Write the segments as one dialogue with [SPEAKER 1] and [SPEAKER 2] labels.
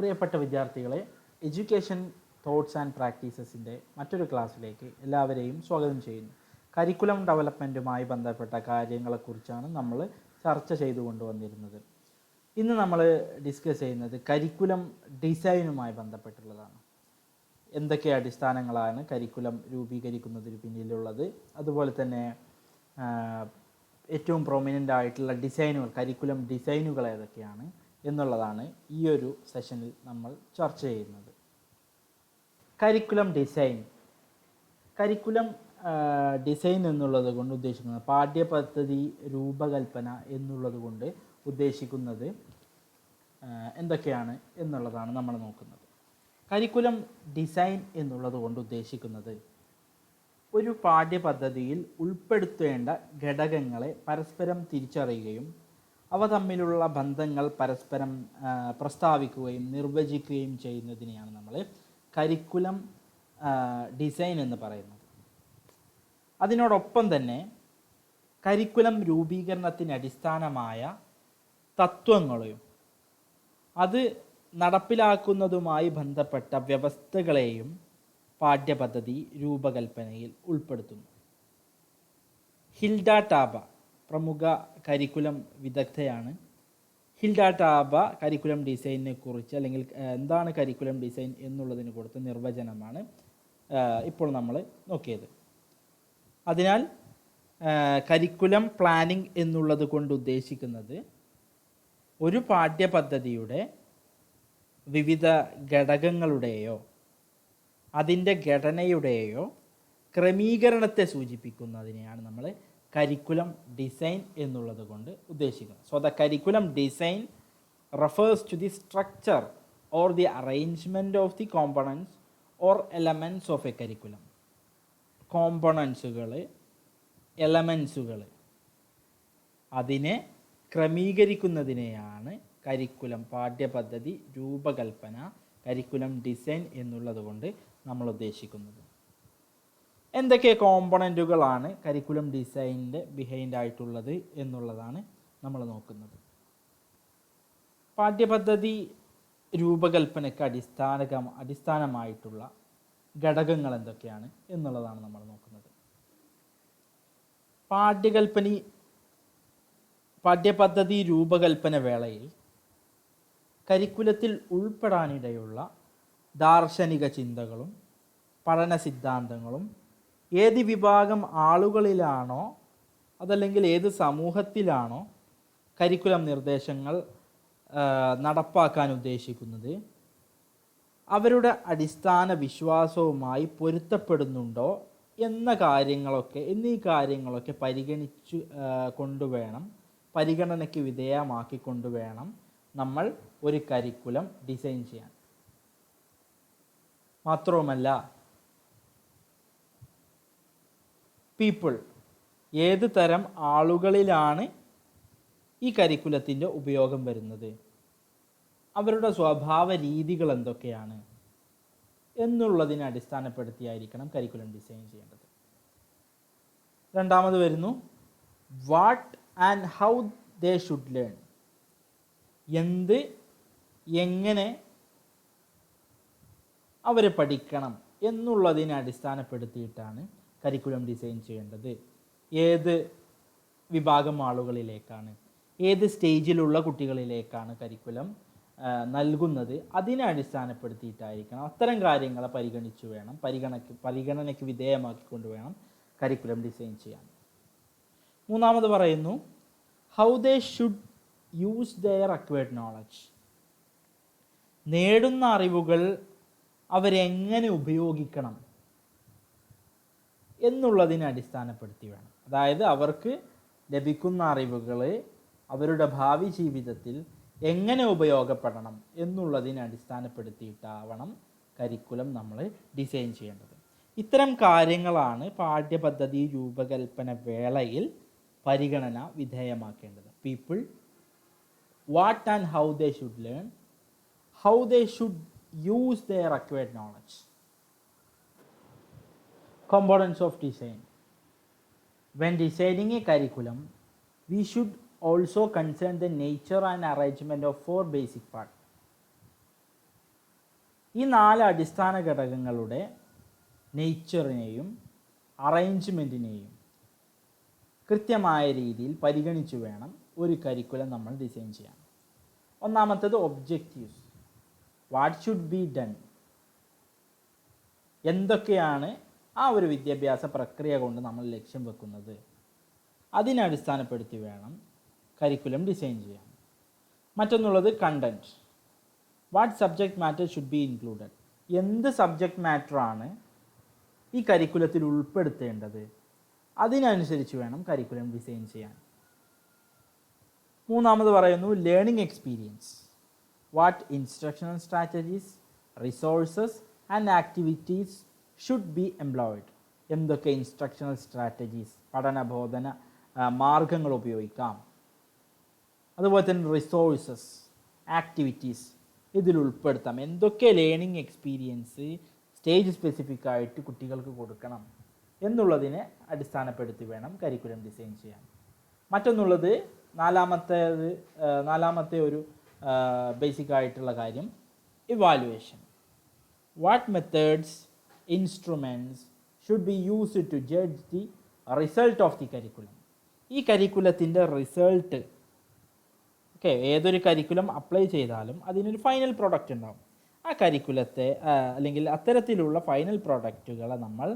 [SPEAKER 1] പ്രിയപ്പെട്ട വിദ്യാർത്ഥികളെ, education thoughts and പ്രാക്ടീസസിൻ്റെ മറ്റൊരു ക്ലാസ്സിലേക്ക് എല്ലാവരെയും സ്വാഗതം ചെയ്യുന്നു. കരിക്കുലം ഡെവലപ്മെൻറ്റുമായി ബന്ധപ്പെട്ട കാര്യങ്ങളെക്കുറിച്ചാണ് നമ്മൾ ചർച്ച ചെയ്തു കൊണ്ടുവന്നിരുന്നത്. ഇന്ന് നമ്മൾ ഡിസ്കസ് ചെയ്യുന്നത് കരിക്കുലം ഡിസൈനുമായി ബന്ധപ്പെട്ടുള്ളതാണ്. എന്തൊക്കെ അടിസ്ഥാനങ്ങളാണ് കരിക്കുലം രൂപീകരിക്കുന്നതിന് പിന്നിലുള്ളത്, അതുപോലെ തന്നെ ഏറ്റവും പ്രൊമിനൻ്റ് ആയിട്ടുള്ള ഡിസൈനുകൾ, കരിക്കുലം ഡിസൈനുകൾ ഏതൊക്കെയാണ് എന്നുള്ളതാണ് ഈ ഒരു സെഷനിൽ നമ്മൾ ചർച്ച ചെയ്യുന്നത്. കരിക്കുലം ഡിസൈൻ എന്നുള്ളത് കൊണ്ട് ഉദ്ദേശിക്കുന്നത് പാഠ്യപദ്ധതി രൂപകൽപ്പന എന്നുള്ളത് കൊണ്ട് ഉദ്ദേശിക്കുന്നത് എന്തൊക്കെയാണ് എന്നുള്ളതാണ് നമ്മൾ നോക്കുന്നത്. കരിക്കുലം ഡിസൈൻ എന്നുള്ളത് കൊണ്ട് ഉദ്ദേശിക്കുന്നത് ഒരു പാഠ്യപദ്ധതിയിൽ ഉൾപ്പെടുത്തേണ്ട ഘടകങ്ങളെ പരസ്പരം തിരിച്ചറിയുകയും അവ തമ്മിലുള്ള ബന്ധങ്ങൾ പരസ്പരം പ്രസ്താവിക്കുകയും നിർവചിക്കുകയും ചെയ്യുന്നതിനെയാണ് നമ്മൾ കരിക്കുലം ഡിസൈൻ എന്ന് പറയുന്നത്. അതിനോടൊപ്പം തന്നെ കരിക്കുലം രൂപീകരണത്തിന് അടിസ്ഥാനമായ തത്വങ്ങളെയും അത് നടപ്പിലാക്കുന്നതുമായി ബന്ധപ്പെട്ട വ്യവസ്ഥകളെയും പാഠ്യപദ്ധതി രൂപകൽപ്പനയിൽ ഉൾപ്പെടുത്തുന്നു. ഹിൽഡ ടാബ പ്രമുഖ കരിക്കുലം വിദഗ്ധയാണ്. ഹിൽഡ ടാബ കരിക്കുലം ഡിസൈനിനെ കുറിച്ച്, അല്ലെങ്കിൽ എന്താണ് കരിക്കുലം ഡിസൈൻ എന്നുള്ളതിന് കൊടുത്ത നിർവചനമാണ് ഇപ്പോൾ നമ്മൾ നോക്കിയത്. അതിനാൽ കരിക്കുലം പ്ലാനിംഗ് എന്നുള്ളത് കൊണ്ട് ഉദ്ദേശിക്കുന്നത് ഒരു പാഠ്യപദ്ധതിയുടെ വിവിധ ഘടകങ്ങളുടെയോ അതിൻ്റെ ഘടനയുടെയോ ക്രമീകരണത്തെ സൂചിപ്പിക്കുന്നതിനെയാണ് നമ്മൾ കരിക്കുലം ഡിസൈൻ എന്നുള്ളത് കൊണ്ട് ഉദ്ദേശിക്കുന്നത്. So the curriculum design refers to the structure or the arrangement of the components or elements of a curriculum. കോമ്പണൻസുകൾ, എലമെൻസുകൾ, അതിനെ ക്രമീകരിക്കുന്നതിനെയാണ് കരിക്കുലം പാഠ്യപദ്ധതി രൂപകൽപ്പന, കരിക്കുലം ഡിസൈൻ എന്നുള്ളത് കൊണ്ട് നമ്മൾ ഉദ്ദേശിക്കുന്നത്. എന്തൊക്കെ കോമ്പണൻറ്റുകളാണ് കരിക്കുലം ഡിസൈനിൻ്റെ ബിഹൈൻഡ് ആയിട്ടുള്ളത് എന്നുള്ളതാണ് നമ്മൾ നോക്കുന്നത്. പാഠ്യപദ്ധതി രൂപകൽപ്പനയ്ക്ക് അടിസ്ഥാനമായിട്ടുള്ള ഘടകങ്ങൾ എന്തൊക്കെയാണ് എന്നുള്ളതാണ് നമ്മൾ നോക്കുന്നത്. പാഠ്യപദ്ധതി രൂപകൽപ്പന വേളയിൽ കരിക്കുലത്തിൽ ഉൾപ്പെടാനിടയുള്ള ദാർശനിക ചിന്തകളും പഠന സിദ്ധാന്തങ്ങളും ഏത് വിഭാഗം ആളുകളിലാണോ അതല്ലെങ്കിൽ ഏത് സമൂഹത്തിലാണോ കരിക്കുലം നിർദ്ദേശങ്ങൾ നടപ്പാക്കാൻ ഉദ്ദേശിക്കുന്നത് അവരുടെ അടിസ്ഥാന വിശ്വാസവുമായി പൊരുത്തപ്പെടുന്നുണ്ടോ എന്നീ കാര്യങ്ങളൊക്കെ പരിഗണനയ്ക്ക് വിധേയമാക്കിക്കൊണ്ടുവേണം നമ്മൾ ഒരു കരിക്കുലം ഡിസൈൻ ചെയ്യാൻ. മാത്രവുമല്ല, പീപ്പിൾ, ഏത് തരം ആളുകളിലാണ് ഈ കരിക്കുലത്തിൻ്റെ ഉപയോഗം വരുന്നത്, അവരുടെ സ്വഭാവ രീതികൾ എന്തൊക്കെയാണ് എന്നുള്ളതിനെ അടിസ്ഥാനപ്പെടുത്തിയായിരിക്കണം കരിക്കുലം ഡിസൈൻ ചെയ്യേണ്ടത്. രണ്ടാമത് വരുന്നു what and how they should learn. എങ്ങനെ അവർ പഠിക്കണം എന്നുള്ളതിനെ അടിസ്ഥാനപ്പെടുത്തിയിട്ടാണ് കരിക്കുലം ഡിസൈൻ ചെയ്യേണ്ടത്. ഏത് വിഭാഗം ആളുകളിലേക്കാണ്, ഏത് സ്റ്റേജിലുള്ള കുട്ടികളിലേക്കാണ് കരിക്കുലം നൽകുന്നത്, അതിനെ അടിസ്ഥാനപ്പെടുത്തിയിട്ടായിരിക്കണം അത്തരം കാര്യങ്ങളെ പരിഗണനയ്ക്ക് വിധേയമാക്കിക്കൊണ്ട് വേണം കരിക്കുലം ഡിസൈൻ ചെയ്യാൻ. മൂന്നാമത് പറയുന്നു how they should use their acquired knowledge. നേടുന്ന അറിവുകൾ അവരെങ്ങനെ ഉപയോഗിക്കണം എന്നുള്ളതിനെ അടിസ്ഥാനപ്പെടുത്തി വേണം. അതായത് അവർക്ക് ലഭിക്കുന്ന അറിവുകൾ അവരുടെ ഭാവി ജീവിതത്തിൽ എങ്ങനെ ഉപയോഗപ്പെടണം എന്നുള്ളതിനെ അടിസ്ഥാനപ്പെടുത്തിയിട്ടാവണം കരിക്കുലം നമ്മൾ ഡിസൈൻ ചെയ്യേണ്ടത്. ഇത്തരം കാര്യങ്ങളാണ് പാഠ്യപദ്ധതി രൂപകൽപ്പന വേളയിൽ പരിഗണന വിധേയമാക്കേണ്ടത്. People, what and how they should learn, how they should use their acquired knowledge. Components of design. When designing a curriculum, we should also consider the nature and arrangement of 4 basic parts. ഈ 4 അടിസ്ഥാന ഘടകങ്ങളുടെ നേച്ചറിനെയും അറേഞ്ച്മെൻറ്റിനെയും കൃത്യമായ രീതിയിൽ പരിഗണിച്ച് വേണം ഒരു curriculum നമ്മൾ design ചെയ്യാൻ. ഒന്നാമത്തേത് objectives. What should be done, എന്തൊക്കെയാണ് ആ ഒരു വിദ്യാഭ്യാസ പ്രക്രിയ കൊണ്ട് നമ്മൾ ലക്ഷ്യം വെക്കുന്നത്, അതിനെ അടിസ്ഥാനപ്പെടുത്തി വേണം കരിക്കുലം ഡിസൈൻ ചെയ്യാൻ. മറ്റൊന്നുള്ളത് content. What subject matter should be included, എന്ത് സബ്ജക്റ്റ് മാറ്ററാണ് ഈ കരിക്കുലത്തിൽ ഉൾപ്പെടുത്തേണ്ടത്, അതിനനുസരിച്ച് വേണം കരിക്കുലം ഡിസൈൻ ചെയ്യാൻ. മൂന്നാമത് പറയുന്നു learning experience. What instructional strategies, resources and activities should be employed, എന്തൊക്കെ ഇൻസ്ട്രക്ഷണൽ സ്ട്രാറ്റജീസ്, പഠനബോധന മാർഗങ്ങൾ ഉപയോഗിക്കാം. അതുപോലെ തന്നെ റിസോഴ്സസ്, ആക്ടിവിറ്റീസ് ഇതിൽ ഉൾപ്പെടുത്താം. എന്തൊക്കെ ലേണിംഗ് എക്സ്പീരിയൻസ് സ്റ്റേജ് സ്പെസിഫിക് ആയിട്ട് കുട്ടികൾക്ക് കൊടുക്കണം എന്നുള്ളതിനെ അടിസ്ഥാനപ്പെടുത്തി വേണം കരിക്കുലം ഡിസൈൻ ചെയ്യാൻ. മറ്റൊന്നുള്ളത് നാലാമത്തെ ഒരു ബേസിക് ആയിട്ടുള്ള കാര്യം evaluation. What methods, instruments should be used to judge the result of the curriculum. ഈ കരിക്കുലത്തിൻ്റെ റിസൾട്ട്, ഓക്കെ, ഏതൊരു കരിക്കുലം അപ്ലൈ ചെയ്താലും അതിനൊരു ഫൈനൽ പ്രോഡക്റ്റ് ഉണ്ടാവും. ആ കരിക്കുലത്തെ അല്ലെങ്കിൽ അത്തരത്തിലുള്ള ഫൈനൽ പ്രോഡക്റ്റുകളെ നമ്മൾ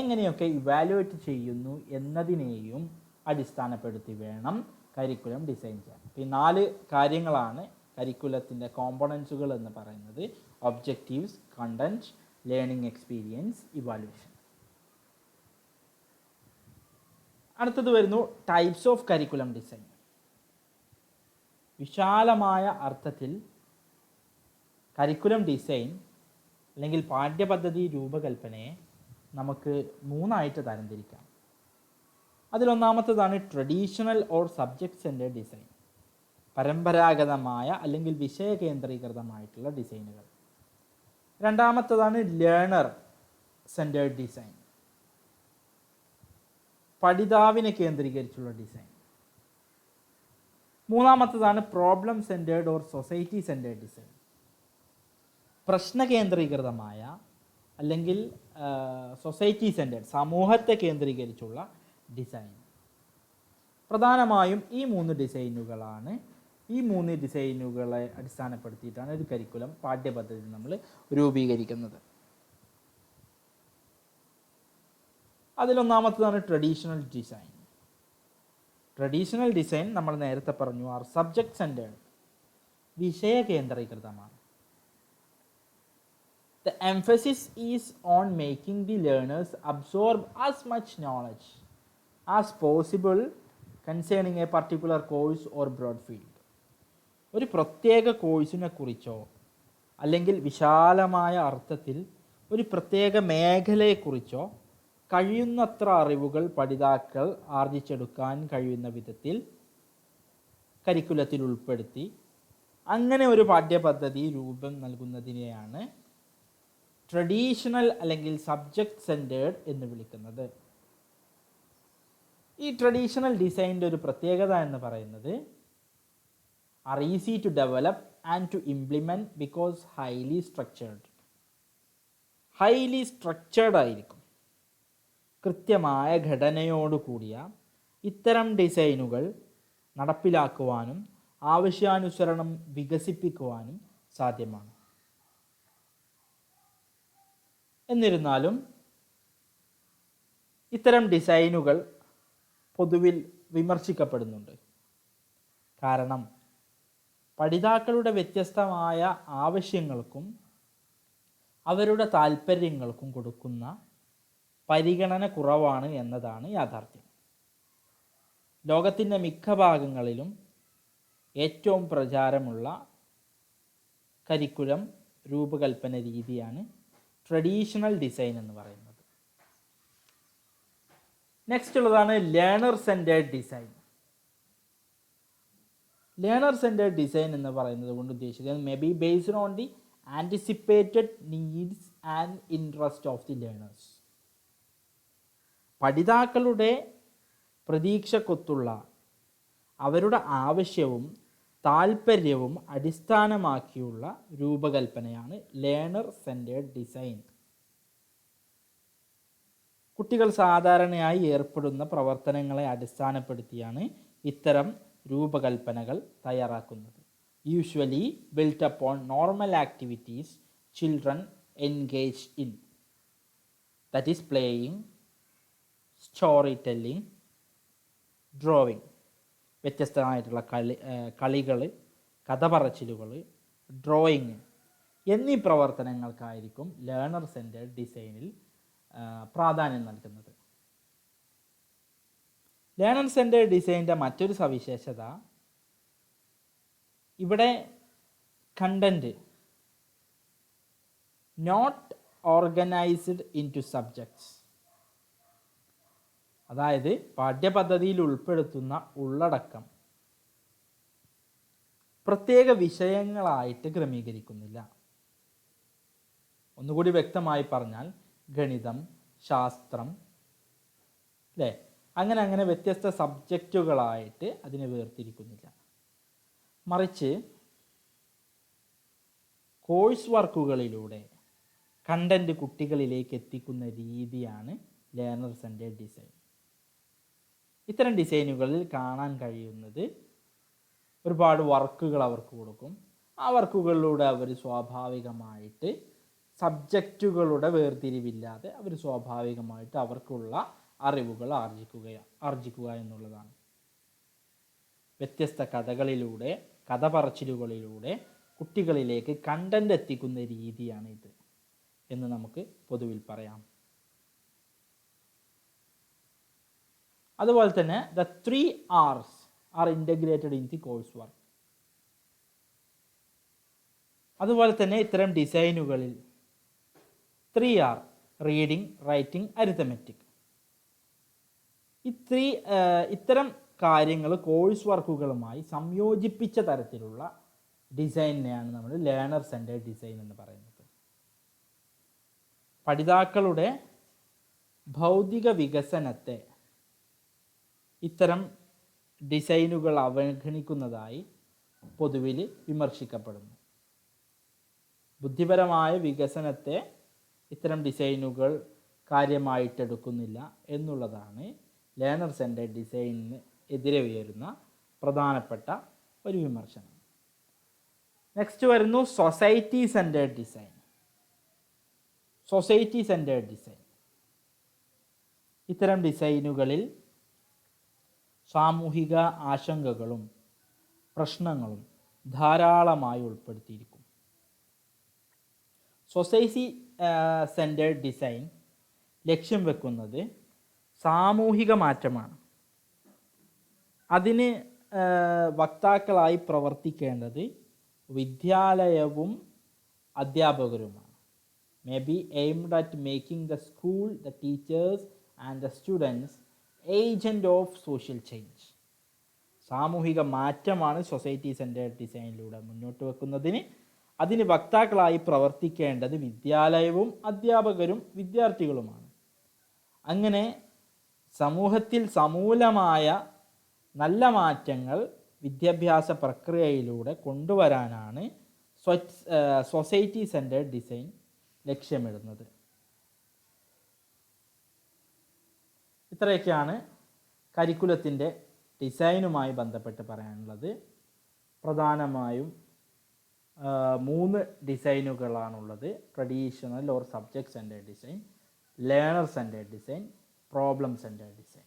[SPEAKER 1] എങ്ങനെയൊക്കെ ഇവാലുവേറ്റ് ചെയ്യുന്നു എന്നതിനെയും അടിസ്ഥാനപ്പെടുത്തി വേണം കരിക്കുലം ഡിസൈൻ ചെയ്യാൻ. ഈ 4 കാര്യങ്ങളാണ് കരിക്കുലത്തിൻ്റെ കോമ്പണൻസുകൾ എന്ന് പറയുന്നത്: objectives, content, learning experience, evaluation. അടുത്തത് വരുന്നു ടൈപ്സ് ഓഫ് കരിക്കുലം ഡിസൈൻ. വിശാലമായ അർത്ഥത്തിൽ കരിക്കുലം ഡിസൈൻ അല്ലെങ്കിൽ പാഠ്യപദ്ധതി രൂപകൽപ്പനയെ നമുക്ക് 3 തരംതിരിക്കാം. അതിലൊന്നാമത്തേതാണ് traditional or subject centred design, പരമ്പരാഗതമായ അല്ലെങ്കിൽ വിഷയകേന്ദ്രീകൃതമായിട്ടുള്ള ഡിസൈനുകൾ. രണ്ടാമത്തേതാണ് ലേണർ സെൻറ്റേഡ് ഡിസൈൻ, പഠിതാവിനെ കേന്ദ്രീകരിച്ചുള്ള ഡിസൈൻ. മൂന്നാമത്തേതാണ് problem centred or society centred design, പ്രശ്ന കേന്ദ്രീകൃതമായ അല്ലെങ്കിൽ സൊസൈറ്റി സെൻറ്റേഡ്, സമൂഹത്തെ കേന്ദ്രീകരിച്ചുള്ള ഡിസൈൻ. പ്രധാനമായും ഈ 3 ഡിസൈനുകളാണ്. ഈ 3 ഡിസൈനുകളെ അടിസ്ഥാനപ്പെടുത്തിയിട്ടാണ് ഒരു കരിക്കുലം പാഠ്യപദ്ധതി നമ്മൾ രൂപീകരിക്കുന്നത്. അതിലൊന്നാമത്തേതാണ് ട്രഡീഷണൽ ഡിസൈൻ. ട്രഡീഷണൽ ഡിസൈൻ നമ്മൾ നേരത്തെ പറഞ്ഞു സബ്ജക്റ്റ് സെൻറ്റേഡ്, വിഷയ കേന്ദ്രീകൃതമാണ്. The emphasis is on making the learners absorb as much knowledge as possible concerning a particular course or broad field. ഒരു പ്രത്യേക കോഴ്സിനെ കുറിച്ചോ അല്ലെങ്കിൽ വിശാലമായ അർത്ഥത്തിൽ ഒരു പ്രത്യേക മേഖലയെക്കുറിച്ചോ കഴിയുന്നത്ര അറിവുകൾ പഠിതാക്കൾ ആർജിച്ചെടുക്കാൻ കഴിയുന്ന വിധത്തിൽ കരിക്കുലത്തിൽ ഉൾപ്പെടുത്തി അങ്ങനെ ഒരു പാഠ്യപദ്ധതി രൂപം നൽകുന്നതിനെയാണ് ട്രഡീഷണൽ അല്ലെങ്കിൽ സബ്ജക്റ്റ് സെൻറ്റേഡ് എന്ന് വിളിക്കുന്നത്. ഈ ട്രഡീഷണൽ ഡിസൈൻ്റെ ഒരു പ്രത്യേകത എന്ന് പറയുന്നത് are easy to develop and to implement because highly structured ആയിരിക്കും. കൃത്യമായ ഘടനയോട് കൂടിയ ഇത്തരം ഡിസൈനുകൾ നടപ്പിലാക്കുവാനും ആവശ്യാനുസരണം വികസിപ്പിക്കുവാനും സാധ്യമാണ്. എന്നിരുന്നാലും ഇത്തരം ഡിസൈനുകൾ പൊതുവിൽ വിമർശിക്കപ്പെടുന്നുണ്ട്. കാരണം പഠിതാക്കളുടെ വ്യത്യസ്തമായ ആവശ്യങ്ങൾക്കും അവരുടെ താല്പര്യങ്ങൾക്കും കൊടുക്കുന്ന പരിഗണന കുറവാണ് എന്നതാണ് യാഥാർത്ഥ്യം. ലോകത്തിൻ്റെ മിക്ക ഭാഗങ്ങളിലും ഏറ്റവും പ്രചാരമുള്ള കരിക്കുലം രൂപകൽപ്പന രീതിയാണ് ട്രഡീഷണൽ ഡിസൈൻ എന്ന് പറയുന്നത്. നെക്സ്റ്റ് ഉള്ളതാണ് learner centred design. Learner centred design എന്ന് പറയുന്നത് കൊണ്ട് ഉദ്ദേശിക്കുന്നത് may be based on the anticipated needs and interest of the learners. പഠിതാക്കളുടെ പ്രതീക്ഷക്കൊത്തുള്ള അവരുടെ ആവശ്യവും താൽപ്പര്യവും അടിസ്ഥാനമാക്കിയുള്ള രൂപകൽപ്പനയാണ് ലേണർ സെൻറ്റേർഡ് ഡിസൈൻ. കുട്ടികൾ സാധാരണയായി ഏർപ്പെടുന്ന പ്രവർത്തനങ്ങളെ അടിസ്ഥാനപ്പെടുത്തിയാണ് ഇത്തരം രൂപകൽപ്പനകൾ തയ്യാറാക്കുന്നത്. Usually built upon normal activities children engage in, that is playing, story telling, drawing. വ്യത്യസ്തമായിട്ടുള്ള കളികൾ, കഥ പറച്ചിലുകൾ, ഡ്രോയിങ് എന്നീ പ്രവർത്തനങ്ങൾക്കായിരിക്കും ലേണർ സെൻറ്റേർഡ് ഡിസൈനിൽ പ്രാധാന്യം നൽകുന്നത്. ലേണർ സെൻറ്റേർഡ് ഡിസൈനിൻ്റെ മറ്റൊരു സവിശേഷത, ഇവിടെ content not organised into subjects, അതായത് പാഠ്യപദ്ധതിയിൽ ഉൾപ്പെടുത്തുന്ന ഉള്ളടക്കം പ്രത്യേക വിഷയങ്ങളായിട്ട് ക്രമീകരിക്കുന്നില്ല. ഒന്നുകൂടി വ്യക്തമായി പറഞ്ഞാൽ ഗണിതം, ശാസ്ത്രം, അല്ലേ, അങ്ങനെ വ്യത്യസ്ത സബ്ജക്റ്റുകളായിട്ട് അതിനെ വേർതിരിക്കുന്നില്ല. മറിച്ച് കോഴ്സ് വർക്കുകളിലൂടെ കണ്ടന്റ് കുട്ടികളിലേക്ക് എത്തിക്കുന്ന രീതിയാണ് ലേണർ സെൻറ്റേർഡ് ഡിസൈൻ. ഇത്തരം ഡിസൈനുകളിൽ കാണാൻ കഴിയുന്നത് ഒരുപാട് വർക്കുകൾ അവർക്ക് കൊടുക്കും. ആ വർക്കുകളിലൂടെ അവർ സ്വാഭാവികമായിട്ട് സബ്ജക്റ്റുകളുടെ വേർതിരിവില്ലാതെ അവർ സ്വാഭാവികമായിട്ട് അവർക്കുള്ള അറിവുകൾ ആർജിക്കുക എന്നുള്ളതാണ്. വ്യത്യസ്ത കഥകളിലൂടെ, കഥ പറച്ചിലുകളിലൂടെ കുട്ടികളിലേക്ക് കണ്ടന്റ് എത്തിക്കുന്ന രീതിയാണ് ഇത് എന്ന് നമുക്ക് പൊതുവിൽ പറയാം. അതുപോലെ തന്നെ the 3 R's are integrated in the course work. അതുപോലെ തന്നെ ഇത്തരം ഡിസൈനുകളിൽ 3R, റീഡിംഗ്, റൈറ്റിംഗ്, അരിത്തമെറ്റിക്, ഇത്തരം കാര്യങ്ങൾ കോഴ്സ് വർക്കുകളുമായി സംയോജിപ്പിച്ച തരത്തിലുള്ള ഡിസൈനിനെയാണ് നമ്മൾ ലേണർ സെൻറ്റേർഡ് ഡിസൈൻ എന്ന് പറയുന്നത്. പഠിതാക്കളുടെ ഭൗതിക വികസനത്തെ ഇത്തരം ഡിസൈനുകൾ അവഗണിക്കുന്നതായി പൊതുവിൽ വിമർശിക്കപ്പെടുന്നു. ബുദ്ധിപരമായ വികസനത്തെ ഇത്തരം ഡിസൈനുകൾ കാര്യമായിട്ടെടുക്കുന്നില്ല എന്നുള്ളതാണ് ലേണർ സെൻറ്റേർഡ് ഡിസൈനിന് എതിരെ ഉയരുന്ന പ്രധാനപ്പെട്ട ഒരു വിമർശനം. നെക്സ്റ്റ് വരുന്നു society centred design. Society centred design, ഇത്തരം ഡിസൈനുകളിൽ സാമൂഹിക ആശങ്കകളും പ്രശ്നങ്ങളും ധാരാളമായി ഉൾപ്പെടുത്തിയിരിക്കും. സൊസൈറ്റി സെൻറ്റേർഡ് ഡിസൈൻ ലക്ഷ്യം വെക്കുന്നത് സാമൂഹിക മാറ്റമാണ്. അതിന് വക്താക്കളായി പ്രവർത്തിക്കേണ്ടത് വിദ്യാലയവും അധ്യാപകരുമാണ്. May be aimed at making the school, the teachers and the students agent of social change. സാമൂഹിക മാറ്റമാണ് സൊസൈറ്റി സെൻറ്റേർഡ് ഡിസൈനിലൂടെ മുന്നോട്ട് വെക്കുന്നതിന്. അതിന് വക്താക്കളായി പ്രവർത്തിക്കേണ്ടത് വിദ്യാലയവും അധ്യാപകരും വിദ്യാർത്ഥികളുമാണ്. അങ്ങനെ സമൂഹത്തിൽ സമൂലമായ നല്ല മാറ്റങ്ങൾ വിദ്യാഭ്യാസ പ്രക്രിയയിലൂടെ കൊണ്ടുവരാനാണ് സൊസൈറ്റി സെൻറ്റേർഡ് ഡിസൈൻ ലക്ഷ്യമിടുന്നത്. ഇത്രയൊക്കെയാണ് കരിക്കുലത്തിൻ്റെ ഡിസൈനുമായി ബന്ധപ്പെട്ട് പറയാനുള്ളത്. പ്രധാനമായും 3 ഡിസൈനുകളാണുള്ളത്: traditional or subject centred design, learner centred design, problem centred design.